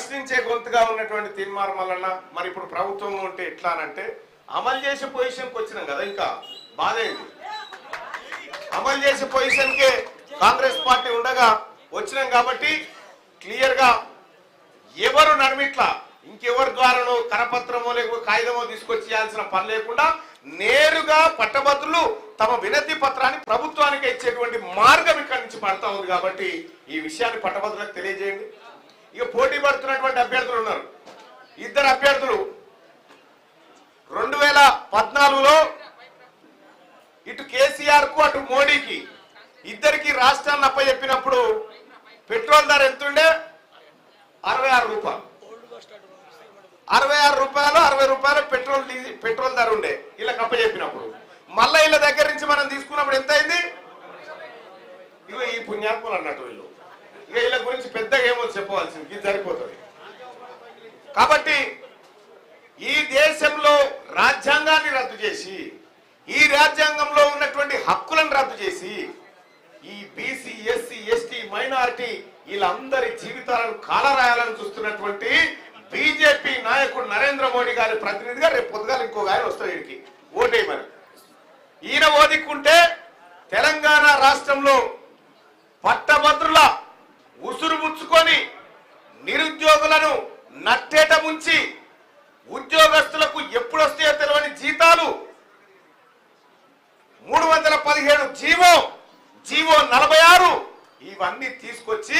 ప్రశ్నించే గొంతుగా ఉన్నటువంటి తీన్మార్ మల్లన్న మరి ఇప్పుడు ప్రభుత్వంలో ఉంటే ఎట్లా అంటే అమలు చేసే పొజిషన్కి వచ్చినాం కదా, ఇంకా బాధైంది. అమలు చేసే పొజిషన్కే కాంగ్రెస్ పార్టీ ఉండగా వచ్చినాం కాబట్టి క్లియర్గా ఎవరు నడిమిట్లా ఇంకెవరి ద్వారానో కరపత్రమో లేకపోతే కాగితమో తీసుకొచ్చి చేయాల్సిన పని లేకుండా నేరుగా పట్టభద్రులు తమ వినతి పత్రాన్ని ప్రభుత్వానికి ఇచ్చేటువంటి మార్గం ఇక్కడి నుంచి పడతా ఉంది. కాబట్టి ఈ విషయాన్ని పట్టభద్రులకు తెలియజేయండి. ఇక పోటీ పడుతున్నటువంటి అభ్యర్థులు ఉన్నారు. ఇద్దరు అభ్యర్థులు 2014లో ఇటు కేసీఆర్ కు అటు మోడీకి ఇద్దరికి రాష్ట్రాన్ని అప్పచెప్పినప్పుడు పెట్రోల్ ధర ఎంతుండే 66 రూపాయలు. 66 రూపాయలు 60 రూపాయలు పెట్రోల్ ధర ఉండే వీళ్ళకి అప్పచెప్పినప్పుడు. మళ్ళీ వీళ్ళ దగ్గర నుంచి మనం తీసుకున్నప్పుడు ఎంత అయింది? ఇగో ఈ పుణ్యాత్ములు అన్నట్టు వీళ్ళు. ఇక వీళ్ళ గురించి పెద్దగా ఏమో చెప్పవలసింది, ఇది సరిపోతుంది. కాబట్టి ఈ దేశంలో రాజ్యాంగాన్ని రద్దు చేసి ఈ రాజ్యాంగంలో ఉన్నటువంటి హక్కులను రద్దు చేసి ఈ బీసీ ఎస్సీ ఎస్టీ మైనారిటీ వీళ్ళందరి జీవితాలను కాలరాయాలని చూస్తున్నటువంటి బీజేపీ నాయకుడు నరేంద్ర మోడీ గారి ప్రతినిధిగా రేపు పొద్దుగాల ఇంకొక ఆయన వస్తాడు వీడికి ఓటేయమని. ఈయన ఓదిక్కుంటే తెలంగాణ రాష్ట్రంలో పట్టభద్రుల ఉసురు ముచ్చుకొని నిరుద్యోగులను నట్టేట ముంచి ఉద్యోగస్తులకు ఎప్పుడు వస్తాయో తెలియని జీతాలు 317 జీవో 46 ఇవన్నీ తీసుకొచ్చి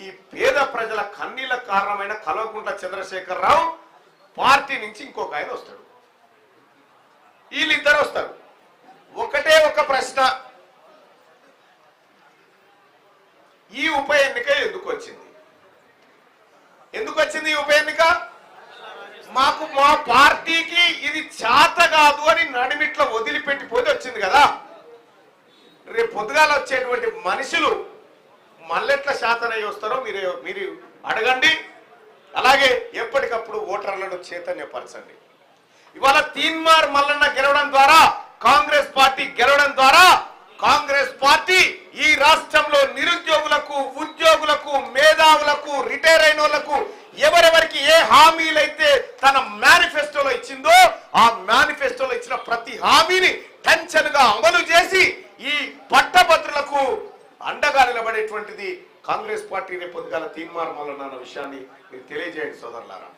ఈ పేద ప్రజల కన్నీళ్ళ కారణమైన కల్వకుంట్ల చంద్రశేఖరరావు పార్టీ నుంచి ఇంకొక ఆయన వస్తాడు. వీళ్ళిద్దరు వస్తారు. ఒకటే ఒక ప్రశ్న, ఈ ఉప ఎన్నిక ఎందుకు వచ్చింది? ఎందుకు వచ్చింది ఈ ఉప ఎన్నిక? మాకు మా పార్టీకి ఇది చేత కాదు అని నడిమిట్ల వదిలిపెట్టిపోతే వచ్చింది కదా. రేపు పొద్దుగాల వచ్చేటువంటి మనుషులు మళ్ళెట్ల శాతనయ్యి వస్తారో మీరు అడగండి. అలాగే ఎప్పటికప్పుడు ఓటర్లను చైతన్యపరచండి. ఇవాళ తీన్మార్ మల్లన్న గెలవడం ద్వారా కాంగ్రెస్ పార్టీ గెలవడం ద్వారా కాంగ్రెస్ పార్టీ ఈ రాష్ట్రంలో నిరుద్యోగులకు ఉద్యోగులకు మేధావులకు రిటైర్ అయిన వాళ్లకు ఎవరెవరికి ఏ హామీలైతే తన మేనిఫెస్టోలో ఇచ్చిందో ఆ మేనిఫెస్టోలో ఇచ్చిన ప్రతి హామీని టెన్షన్గా అమలు చేసి ఈ పట్టభద్రులకు అండగా నిలబడేటువంటిది కాంగ్రెస్ పార్టీ. రేపు పొద్దుగాల తీన్మార్ మల్లన్న అన్న విషయాన్ని మీరు తెలియజేయండి సోదరులారా.